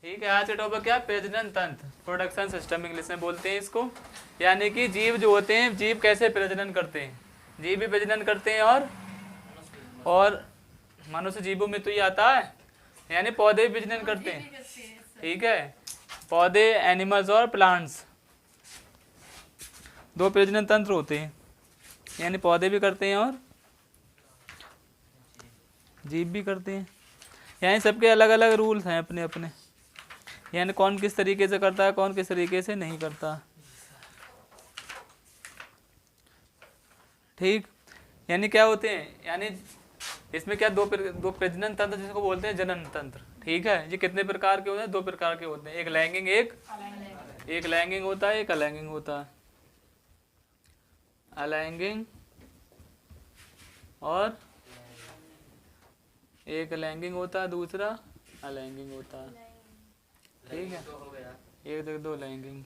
ठीक है, आज के टॉपिक क्या, प्रजनन तंत्र, प्रोडक्शन सिस्टम इंग्लिश में बोलते हैं इसको। यानी कि जीव जो होते हैं, जीव कैसे प्रजनन करते हैं, जीव भी प्रजनन करते हैं और मनुष्य जीवों में तो ये आता है, यानी पौधे भी प्रजनन करते हैं। ठीक है, पौधे, एनिमल्स और प्लांट्स, दो प्रजनन तंत्र होते हैं, यानी पौधे भी करते हैं और जीव भी करते हैं। यानी सबके अलग अलग रूल्स हैं अपने अपने, यानी कौन किस तरीके से करता है, कौन किस तरीके से नहीं करता। ठीक, यानी क्या होते हैं, यानी इसमें क्या दो प्रजनन तंत्र जिसको बोलते हैं जनन तंत्र। ठीक है, ये कितने प्रकार के होते हैं, दो प्रकार के होते हैं, एक लैंगिंग एक लैंगिंग होता है, एक अलैंगिंग होता है। अलैंगिंग और एक लैंगिंग होता है, दूसरा अलैंगिंग होता है। ठीक है, एक दो लैंगिंग।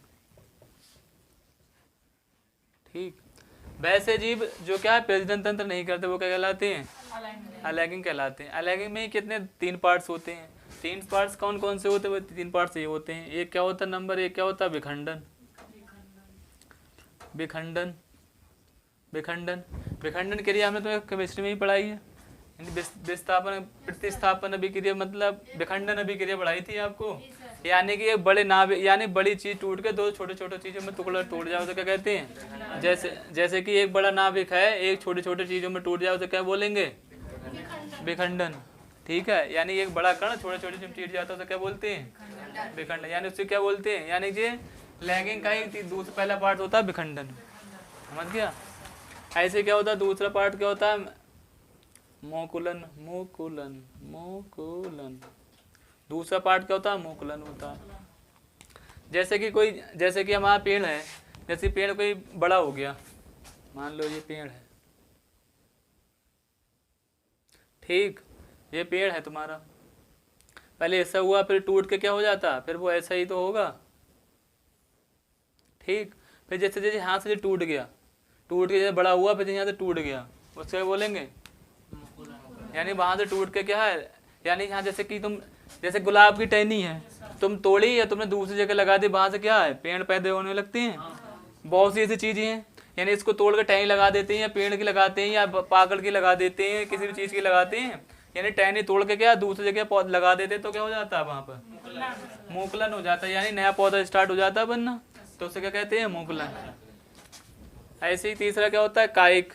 ठीक, वैसे जीव जो क्या है प्रजनन तंत्र नहीं करते वो क्या कहलाते हैं, अलैंगिंग कहलाते हैं। अलैंगिंग में कितने, 3 पार्ट्स होते हैं। 3 पार्ट्स कौन कौन से होते हैं, वो 3 पार्ट्स ये होते हैं। एक क्या होता है, नंबर एक क्या होता है, विखंडन। विखंडन विखंडन विखंडन क्रिया हमने तो केमिस्ट्री में ही पढ़ाई है, विस्थापन प्रतिस्थापन अभिक्रिया, मतलब विखंडन अभिक्रिया पढ़ाई थी आपको। यानी कि एक बड़े नाभिक, यानी बड़ी चीज टूट के दो छोटे छोटे चीजों में टुकड़ा टूट जाओ तो क्या कहते हैं, जैसे कि एक बड़ा नाभिक है, एक छोटे छोटे चीजों में टूट जाओ तो क्या बोलेंगे, विखंडन। ठीक है, यानी एक बड़ा कण छोटे छोटे चीज टूट जाता है तो क्या बोलते हैं, विखंडन। यानी उससे क्या बोलते हैं, यानी कि लैंगिंग का ही दूसरा पहला पार्ट होता है विखंडन, समझ गया। ऐसे क्या होता है, दूसरा पार्ट क्या होता है, मोकुलन। दूसरा पार्ट क्या होता है, मोकुलन होता है। जैसे कि हमारा पेड़ है, जैसे पेड़ कोई बड़ा हो गया, मान लो ये पेड़ है, ठीक, ये पेड़ है तुम्हारा, पहले ऐसा हुआ, फिर टूट के क्या हो जाता, फिर वो ऐसा ही तो होगा। ठीक, फिर जैसे जैसे हाथ से टूट गया, टूट के जैसे बड़ा हुआ, फिर यहाँ से टूट गया, उससे बोलेंगे, यानी वहां से टूट के क्या है, यानी यहाँ जैसे कि तुम, जैसे गुलाब की टहनी है, तुम तोड़ी या तुमने दूसरी जगह लगा दी, वहां से क्या है, पेड़ पैदा होने लगते हैं। बहुत सी ऐसी चीजें हैं, यानी इसको तोड़ कर टहनी लगा देते हैं, या पेड़ की लगाते हैं, या पाकड़ की लगा देते हैं, किसी भी चीज की लगाते हैं। यानी टहनी तोड़ के क्या दूसरी जगह पौधा लगा देते हैं, तो क्या हो जाता है, वहां पर मोकलन हो जाता है, यानी नया पौधा स्टार्ट हो जाता है बनना, तो उसे क्या कहते हैं, मोकलन। ऐसे ही तीसरा क्या होता है, कायिक।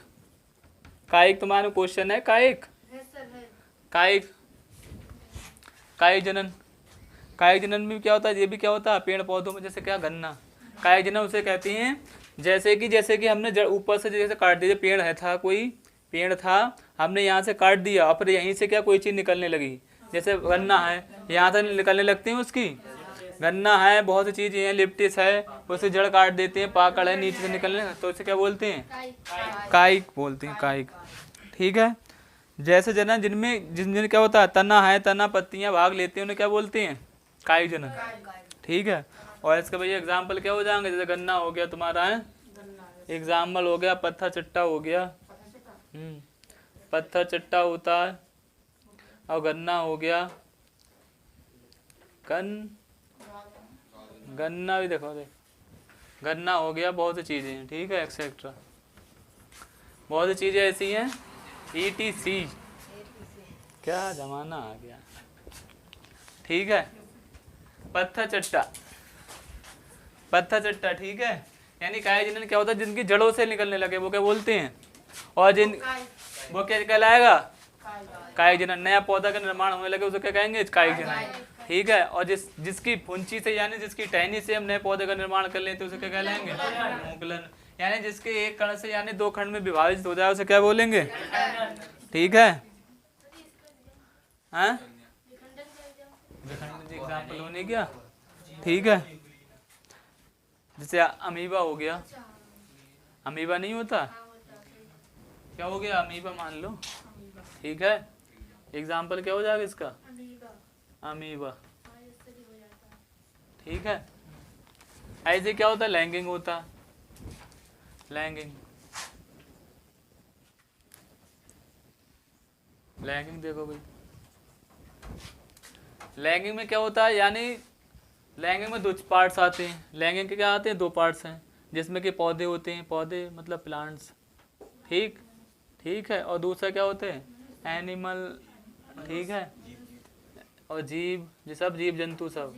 कायिक तुम्हारा क्वेश्चन है, कायिक कायिक जनन। कायिक जनन में क्या होता है, ये भी क्या होता है, पेड़ पौधों में जैसे क्या, गन्ना। कायिक जनन उसे कहते हैं जैसे कि हमने जड़ ऊपर से जैसे काट दिया, पेड़ है था, कोई पेड़ था, हमने यहाँ से काट दिया और फिर यहीं से क्या कोई चीज़ निकलने लगी, जैसे गन्ना है, यहाँ से निकलने लगती है उसकी, गन्ना है, बहुत सी चीज़ें हैं, लिप्टिस है, उसे जड़ काट देते हैं, पाकड़ है नीचे से निकलने, तो इसे क्या बोलते हैं, कायिक बोलते हैं, कायिक। ठीक है, जैसे जनन जिनमें क्या होता है, तना है, तना पत्तियां भाग लेते हैं, उन्हें क्या बोलते हैं, कायिक जनन। ठीक है, और इसका भैया एग्जाम्पल क्या हो जाएंगे, जैसे गन्ना हो गया तुम्हारा है, एग्जाम्पल हो गया, पत्थर चट्टा हो गया, पत्थर चट्टा होता है, और गन्ना हो गया, गन्ना भी देखो, गन्ना हो गया, बहुत सी चीजें हैं। ठीक है, एक्सेट्रा बहुत सी चीजें ऐसी हैं, ETC, क्या जमाना आ गया। ठीक है, पत्थर चट्टा। ठीक है, यानी कायिक जनन क्या होता है, जिनकी जड़ों से निकलने लगे वो क्या बोलते हैं, और वो क्या कहलाएगा, कायिक जनन। नया पौधा का निर्माण होने लगे उसे क्या कहेंगे, कायिक जनन। ठीक है, और जिसकी फुंची से, यानी जिसकी टहनी से हम नए पौधे का निर्माण कर लेते हैं उसे क्या कहलाएंगे, मोकलन। यानी जिसके एक कण से यानी 2 खंड में विभाजित हो जाए उसे क्या बोलेंगे। ठीक है, हाँ, विखंडन एग्जाम्पल होने क्या। ठीक है, जैसे अमीबा हो गया, अमीबा नहीं होता, क्या हो गया, अमीबा मान लो। ठीक है, एग्जाम्पल क्या हो जाएगा इसका, अमीबा। ठीक है, ऐसे क्या होता है, लैंगिंग होता है, लैंगिंग देखो भाई, लैंगिंग में क्या होता है, यानी लैंगिक में दो पार्ट्स आते हैं। लैंगिक के क्या आते हैं? दो पार्ट्स हैं, जिसमें कि पौधे होते हैं, पौधे मतलब प्लांट्स, ठीक ठीक है। और दूसरा क्या होते हैं? एनिमल, ठीक है। और जीव, ये सब जीव जंतु, सब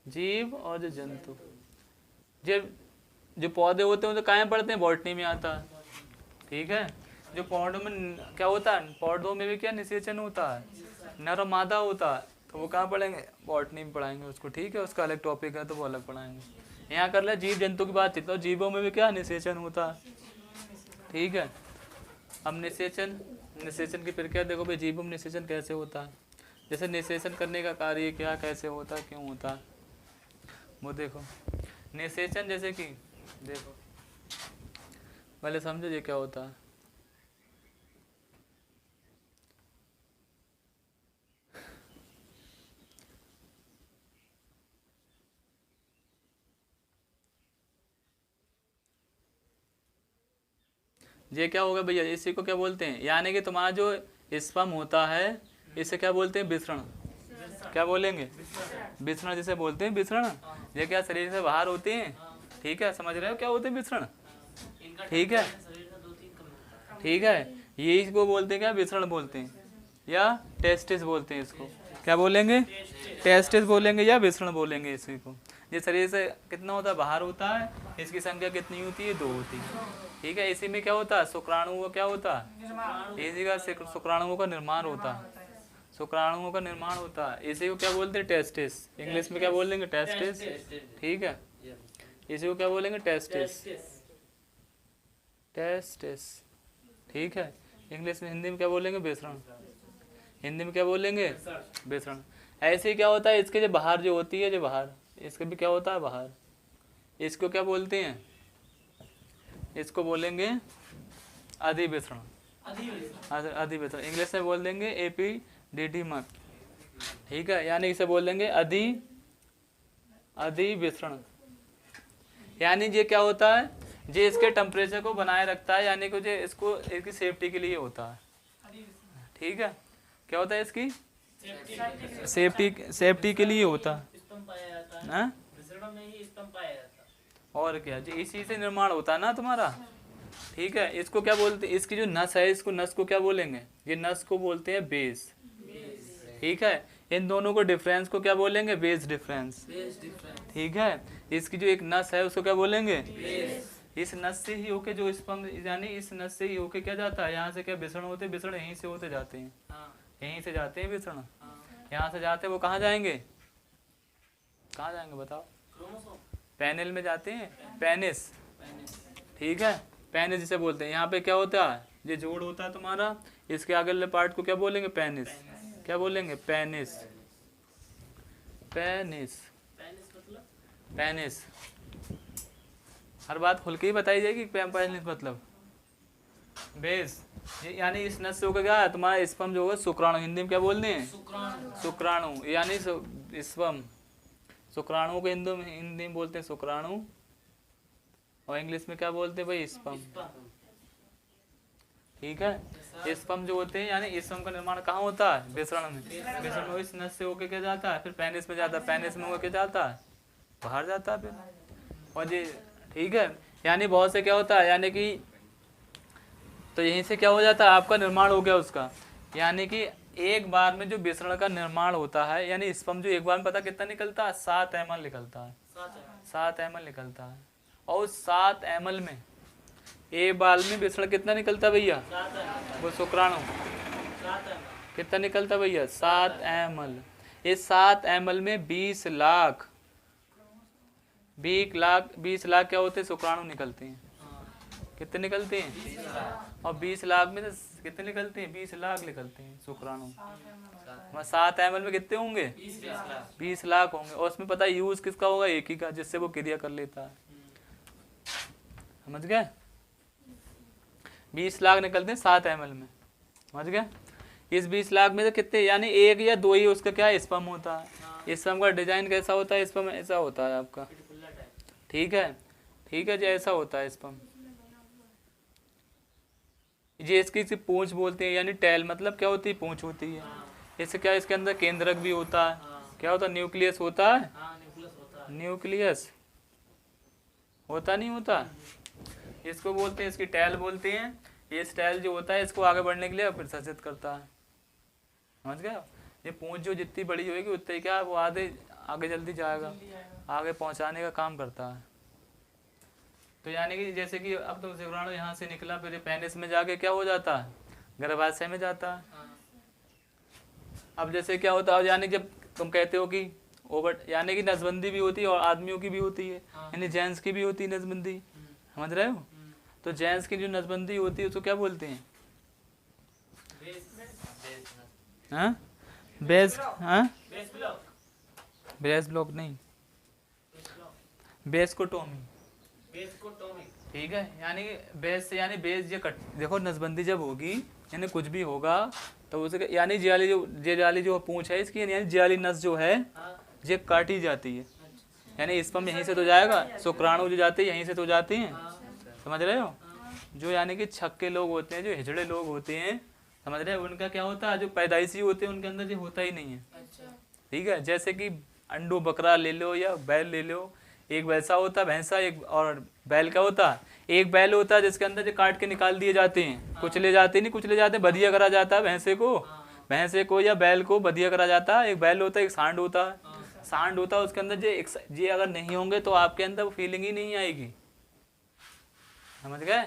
जीव और जो जंतु। जो पौधे होते हैं वो तो कायम पढ़ते हैं, बॉटनी में आता है, ठीक है। जो पौधों में क्या होता है? पौधों में भी क्या निषेचन होता है, नर और मादा होता है, तो वो कहाँ पढ़ेंगे? बॉटनी में पढ़ाएंगे उसको, ठीक है। उसका अलग टॉपिक है तो वो अलग पढ़ाएंगे। यहाँ कर ले जीव जंतु की बात, तो जीवों में भी क्या निषेचन होता है, ठीक है। अब निषेचन की प्रक्रिया देखो भाई, जीवों में निषेचन कैसे होता है, जैसे निषेचन करने का कार्य क्या, कैसे होता है, क्यों होता है, वो देखो। निषेचन जैसे कि देखो, पहले समझो ये क्या होता है। ये क्या होगा भैया, इसी को क्या बोलते हैं? यानी कि तुम्हारा जो स्पर्म होता है, इसे क्या बोलते हैं? विसरण। क्या बोलेंगे? विसरण जिसे बोलते हैं, विसरण। ये क्या शरीर से बाहर होते हैं, ठीक है। समझ रहे हो क्या होते हैं विसरण, ठीक है, ठीक है। ये इसको बोलते हैं क्या? विसरण बोलते हैं, या टेस्टिस बोलते हैं इसको। क्या बोलेंगे? टेस्टिस बोलेंगे या विसरण बोलेंगे इसी को। ये शरीर से कितना होता है? बाहर होता है। इसकी संख्या कितनी होती है? 2 होती है, ठीक है। इसी में क्या होता है? शुक्राणुओं का क्या होता है? इसी का शुक्राणुओं का निर्माण होता है, शुक्राणुओं का निर्माण होता है। इसी को क्या बोलते हैं? टेस्टिस। इंग्लिश में क्या बोलेंगे? टेस्टिस, ठीक है। इसी को क्या बोलेंगे? टेस्टिस, टेस्टिस, ठीक है। इंग्लिश में, हिंदी में क्या बोलेंगे? विसरण। हिंदी में क्या बोलेंगे? विसरण। ऐसे ही क्या होता है, इसके जो बाहर जो होती है, जो बाहर, इसके भी क्या होता है? बाहर। इसको क्या बोलते हैं? इसको बोलेंगे अधिविसरण, अधिविसरण। इंग्लिश में बोल देंगे एपिडिडीमस, ठीक है। यानी इसे बोल देंगे अधिविसरण। यानी ये क्या होता है? ये इसके टेम्परेचर को बनाए रखता है, यानी कि जो इसको इसकी सेफ्टी के लिए होता है, ठीक है। क्या होता है? इसकी सेफ्टी के लिए होता है, और क्या, जो इसी से निर्माण होता है ना तुम्हारा, ठीक है। इसको क्या बोलते हैं? इसकी जो नस है, इसको नस को क्या बोलेंगे? ये नस को बोलते हैं बेस, ठीक है। इन दोनों को डिफरेंस को क्या बोलेंगे? बेस डिफरेंस, ठीक है। इसकी जो एक नस है उसको क्या बोलेंगे? इस नस से ही होके जो स्पर्म, यानी इस नस से ही होके क्या जाता है? यहाँ से क्या विसरण होते हैं? विसरण यहीं से होते जाते हैं, यहीं से जाते हैं विसरण, यहाँ से जाते हैं। वो कहाँ जाएंगे? कहाँ जाएंगे बताओ? पेनिल में जाते हैं, पेनिस, ठीक है। पेनिस जिसे बोलते हैं। यहाँ पे क्या होता है? ये जोड़ होता है तुम्हारा, इसके आगे पार्ट को क्या बोलेंगे? पेनिस। क्या बोलेंगे? Penis, penis, penis. हर बात खुल के ही बताई जाएगी। पेनिस मतलब बेस। यानी इस नस से होकर क्या है तुम्हारा? स्पर्म जो होगा शुक्राणु, हिंदी में क्या बोलते हैं? शुक्राणु, यानी स्पर्म। शुक्राणु को हिंदी में बोलते हैं शुक्राणु, और इंग्लिश में क्या बोलते हैं भाई? स्पर्म, ठीक है। स्पर्म जो होते हैं, यानी स्पर्म का निर्माण कहाँ होता है? विसरण में। विसरण में इस नस से होकर क्या जाता है? फिर पेनिस में जाता है, पेनिस में होकर जाता है बाहर जाता है फिर, और ये, ठीक है। यानी बहुत से क्या होता है, यानी कि तो यहीं से क्या हो जाता है? आपका निर्माण हो गया उसका। यानी कि एक बार में जो विसरण का निर्माण होता है, यानी स्पर्म जो एक बार में पता कितना निकलता है? 7 ml निकलता है, 7 ml निकलता है। और 7 ml में एक बार में विसरण कितना निकलता है भैया? वो शुक्राणु कितना निकलता है भैया? 7 ml। इस 7 ml में 20 लाख क्या होते हैं? शुक्राणु निकलते हैं। कितने निकलते हैं? और 20 लाख में से कितने निकलते हैं? 20 लाख निकलते हैं शुक्राणु। 7 ml में कितने होंगे? 20 लाख होंगे। और उसमें पता है यूज किसका होगा? एक ही का, जिससे वो क्रिया कर लेता है। समझ गए? 20 लाख निकलते हैं 7 ml में, समझ गए? इस 20 लाख में से कितने, यानी 1 या 2 ही उसका क्या है? स्पर्म होता है। स्पर्म का डिजाइन कैसा होता है? स्पर्म ऐसा होता है आपका, ठीक है, ठीक है जी, ऐसा होता है स्पर्म। ये इसकी पूंछ बोलते हैं, यानी टेल मतलब क्या होती है? पूंछ होती है। इससे क्या, इसके अंदर केंद्रक भी होता है। क्या होता है? न्यूक्लियस होता है। हाँ न्यूक्लियस होता है। न्यूक्लियस होता नहीं होता, इसको बोलते हैं, इसकी टैल बोलते हैं। ये स्टाइल जो होता है इसको आगे बढ़ने के लिए प्रशासित करता है, समझ गया? ये पूंछ जो जितनी बड़ी होगी उतनी क्या वो आगे जल्दी जाएगा, आगे पहुंचाने का काम करता है। तो यानी कि जैसे कि अब तो शुक्राणु यहाँ से निकला, फिर पेनिस में जाके क्या हो जाता है? गर्भाशय में जाता है। अब जैसे क्या होता है, यानी जब तुम कहते हो कि ओवर, यानी कि नसबंदी भी होती है और आदमियों की भी होती है, यानी जेंट्स की भी होती है नसबंदी, समझ रहे हो? तो जेंट्स की जो नसबंदी होती है उसको क्या बोलते हैं? हाँ बेस, हाँ बेस ब्लॉक नहीं, बेस्कोटोमी, ठीक है। यानी बेस से यानी बेस ये कट, देखो नसबंदी जब होगी यानी कुछ भी होगा तो उसे यानी जियाली जो पूंछ है इसकी, यानी जियाली नस जो है ये काटी जाती है, यानी स्पर्म यहीं से तो जाएगा, शुक्राणु जो जाते हैं यहीं से तो जाते हैं, समझ रहे हो? जो यानी कि छक्के लोग होते हैं, जो हिजड़े लोग होते हैं, समझ रहे हैं, उनका क्या होता है, जो पैदाइशी होते हैं उनके अंदर ये होता ही नहीं है, ठीक है। जैसे कि अंडू बकरा ले लो या बैल ले लो, एक वैसा होता है भैंसा, एक और बैल का होता है। एक बैल होता है जिसके अंदर जो काट के निकाल दिए जाते हैं, कुछ ले जाते नहीं, कुछ ले जाते हैं, बधिया करा जाता है भैंसे को या बैल को बधिया करा जाता है। एक बैल होता है, एक सांड होता है, सांड होता है उसके अंदर ये अगर नहीं होंगे तो आपके अंदर फीलिंग ही नहीं आएगी, समझ गए?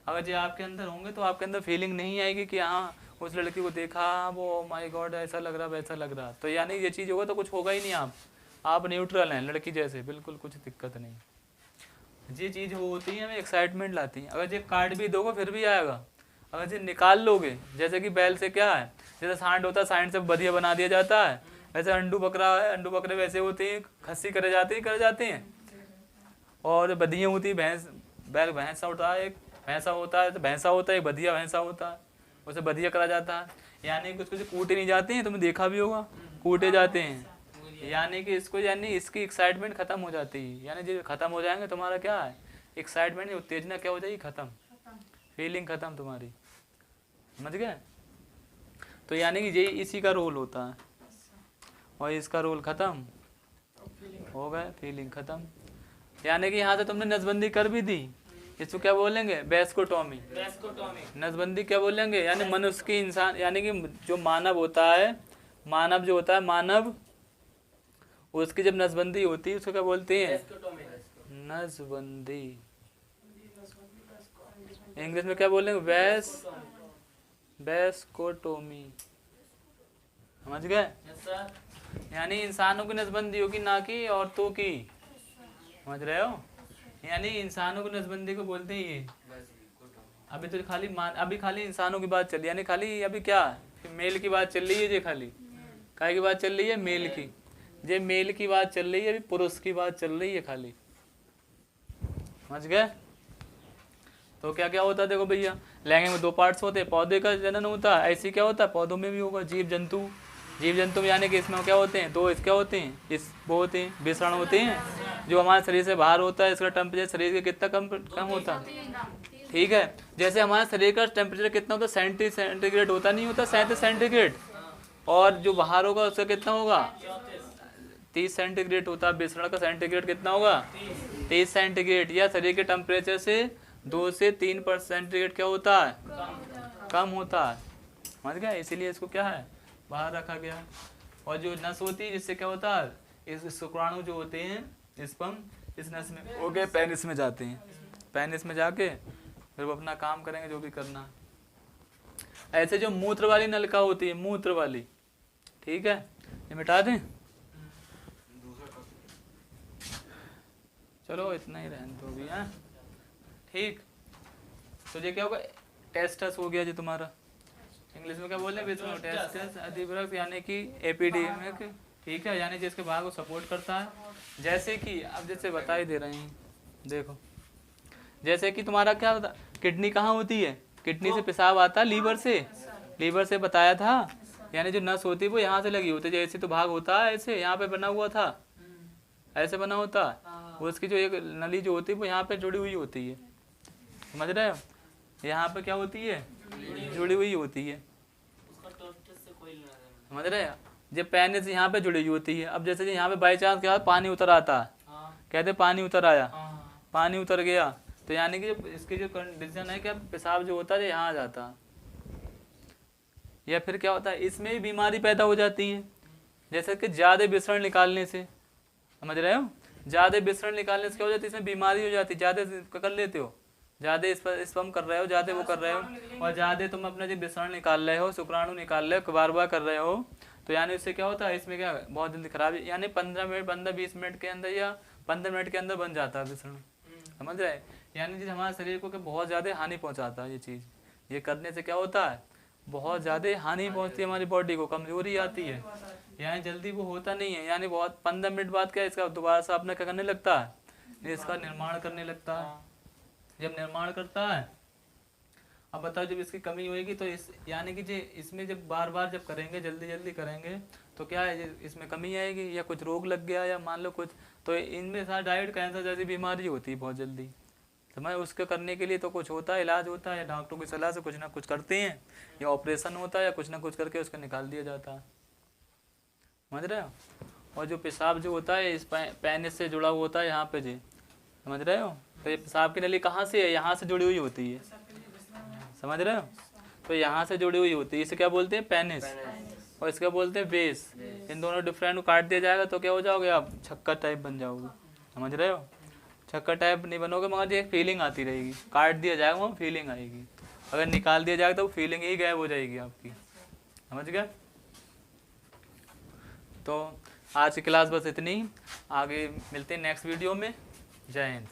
अगर ये आपके अंदर होंगे तो आपके अंदर फीलिंग नहीं आएगी कि हाँ उस लड़की को देखा, वो माय गॉड ऐसा लग रहा वैसा लग रहा, तो यानी ये चीज़ होगा तो कुछ होगा ही नहीं। आप न्यूट्रल हैं लड़की जैसे, बिल्कुल कुछ दिक्कत नहीं। ये चीज़ वो होती है हमें एक्साइटमेंट लाती है। अगर ये काट भी दोगे फिर भी आएगा, अगर ये निकाल लोगे, जैसे कि बैल से क्या है, जैसे सांड होता है, सांड से बधिया बना दिया जाता है, वैसे अंडू बकरा है, अंडू बकरे वैसे होते हैं, खस्सी करे जाते हैं, और बधिया होती है भैंस, बैल भैंसा होता है, एक भैंसा होता है, तो भैंसा होता है, एक बधिया भैंसा होता है, उसे बधिया करा जाता है। यानी कुछ कुछ कूटे नहीं जाते हैं, तुमने देखा भी होगा, कूटे जाते हैं, यानी कि इसको यानी इसकी एक्साइटमेंट खत्म हो जाती है, यानी जो खत्म हो जाएंगे तुम्हारा क्या है, एक्साइटमेंट उत्तेजना क्या हो जाएगी, खत्म, फीलिंग खत्म तुम्हारी, समझ गए? तो यानी कि ये इसी का रोल होता है, और इसका रोल खत्म हो गया, फीलिंग खत्म। यानी कि यहाँ से तुमने नसबंदी कर भी दी, इसको क्या बोलेंगे? बेस्कोटोमी। नसबंदी क्या बोलेंगे? यानी मनुष्य की, इंसान यानी कि जो मानव होता है, मानव जो होता है मानव, उसकी जब नसबंदी होती है उसको क्या बोलते हैं? नसबंदी। इंग्लिश में क्या बोलेंगे? बेस्कोटोमी, समझ गए? यानी इंसानों की नसबंदी होगी, ना कि औरतों की, समझ रहे हो? यानी इंसानों की नसबंदी को बोलते हैं ये। अभी तो अभी खाली इंसानों की बात चल रही है, यानी खाली अभी क्या मेल की बात चल रही है, ये खाली काय की बात चल रही है? मेल की, ये मेल की बात चल रही है, अभी पुरुष की बात चल रही है खाली, समझ गए? तो क्या क्या होता है देखो भैया, लैंगिक में 2 पार्ट्स होते हैं, पौधे का जनन होता है, ऐसे क्या होता है पौधों में भी होगा, जीव जंतु में, यानी कि इसमें क्या होते हैं? 2 इसके होते हैं, वो होते हैं विषाणु होते हैं, जो हमारे शरीर से बाहर होता है, इसका टेम्परेचर शरीर के कितना कम होता है, ठीक है। जैसे हमारे शरीर का टेम्परेचर कितना होता है? 37 सेंटीग्रेड होता, नहीं होता 37 सेंटीग्रेड, और जो बाहर होगा उसका कितना होगा? 30 सेंटीग्रेड होता है। विषाणु का सेंटीग्रेड कितना होगा? 30 सेंटीग्रेड, या शरीर के टेम्परेचर से 2 से 3% सेंटीग्रेड क्या होता है? कम होता है, समझ गया? इसीलिए इसको क्या है बाहर रखा गया। और जो नस होती है जिससे क्या होता है, इस शुक्राणु जो होते हैं स्पर्म इस नस में हो गए, पेनिस में जाते हैं, पेनिस में जाके फिर वो अपना काम करेंगे जो भी करना। ऐसे जो मूत्र वाली नलिका होती है, मूत्र वाली, ठीक है, ये मिटा दें, चलो इतना ही रहने दो भी, हाँ ठीक। तो ये क्या होगा? टेस्टस हो गया जी तुम्हारा, इंग्लिश में क्या बोल रहे हैं? टेस्टस अधिवृक्क, यानी कि एपिडेमिक, ठीक है, यानी जिसके भाग को सपोर्ट करता है। जैसे कि अब जैसे बता ही दे रहे हैं, देखो जैसे कि तुम्हारा क्या होता, किडनी कहाँ होती है? किडनी से पेशाब आता है लीवर से बताया था, यानी जो नस होती है वो यहाँ से लगी होती है, जैसे तो भाग होता है ऐसे यहाँ पे बना हुआ था, ऐसे बना होता है, उसकी जो एक नली जो होती है वो यहाँ पे जुड़ी हुई होती है, समझ रहे हो? यहाँ पे क्या होती है? जुड़ी हुई होती है, समझ रहे हैं? जब पेनिस यहाँ पे जुड़ी हुई होती है। अब जैसे कि यहाँ पे बाई चांस क्या पानी उतर आता है, कहते पानी उतर आया, पानी उतर गया, तो यानी कि इसकी जो कंडीशन है क्या पेशाब जो होता है यहाँ आ जाता है। या फिर क्या होता है इसमें भी बीमारी पैदा हो जाती है, जैसे कि ज़्यादा विसरण निकालने से, समझ रहे हो, ज़्यादा विसरण निकालने से क्या हो जाती है, इसमें बीमारी हो जाती है। ज़्यादा कर लेते हो, ज़्यादा स्पर्म कर रहे हो, ज़्यादा वो कर रहे हो, और ज़्यादा तुम अपना जो विसरण निकाल रहे हो, शुक्राणु निकाल रहे हो, बार बार कर रहे हो, तो यानी इससे क्या होता है, इसमें क्या बहुत जल्दी खराब, यानी 15-20 मिनट के अंदर या 15 मिनट के अंदर बन जाता है विसरण, समझ रहे। यानी जो हमारे शरीर को बहुत ज़्यादा हानि पहुँचाता है ये चीज़, ये करने से क्या होता है बहुत ज़्यादा हानि पहुँचती है हमारी बॉडी को, कमजोरी आती है, यानी जल्दी वो होता नहीं है। यानी बहुत 15 मिनट बाद क्या इसका दोबारा से अपना क्या करने लगता है, इसका निर्माण करने लगता है। जब निर्माण करता है, अब बताओ जब इसकी कमी होगी तो इस यानी कि इसमें जब बार बार जब करेंगे, जल्दी जल्दी करेंगे, तो क्या है इसमें कमी आएगी, या कुछ रोग लग गया या मान लो कुछ, तो इनमें साथ डायरेक्ट कैंसर जैसी बीमारी होती है बहुत जल्दी, समझ। उसके करने के लिए तो कुछ होता है, इलाज होता है, या डॉक्टरों की सलाह से कुछ ना कुछ करते हैं, या ऑपरेशन होता है, या कुछ ना कुछ करके उसको निकाल दिया जाता है, समझ रहे हो। और जो पेशाब जो होता है इस पेनिस से जुड़ा हुआ होता है यहाँ पे जी, समझ रहे हो। तो ये पेशाब की नली कहाँ से है, यहाँ से जुड़ी हुई होती है, समझ रहे हो। तो यहाँ से जुड़ी हुई होती है, इसे क्या बोलते हैं पेनिस, और इसका बोलते हैं बेस। इन दोनों डिफरेंट को काट दिया जाएगा तो क्या हो जाओगे आप, छक्का टाइप बन जाओगे, समझ रहे हो। छक्का टाइप नहीं बनोगे मगर एक फीलिंग आती रहेगी, काट दिया जाएगा वहाँ फीलिंग आएगी, अगर निकाल दिया जाएगा तो फीलिंग ही गायब हो जाएगी आपकी, समझ गए। तो आज की क्लास बस इतनी, आगे मिलते हैं नेक्स्ट वीडियो में। जय हिंद।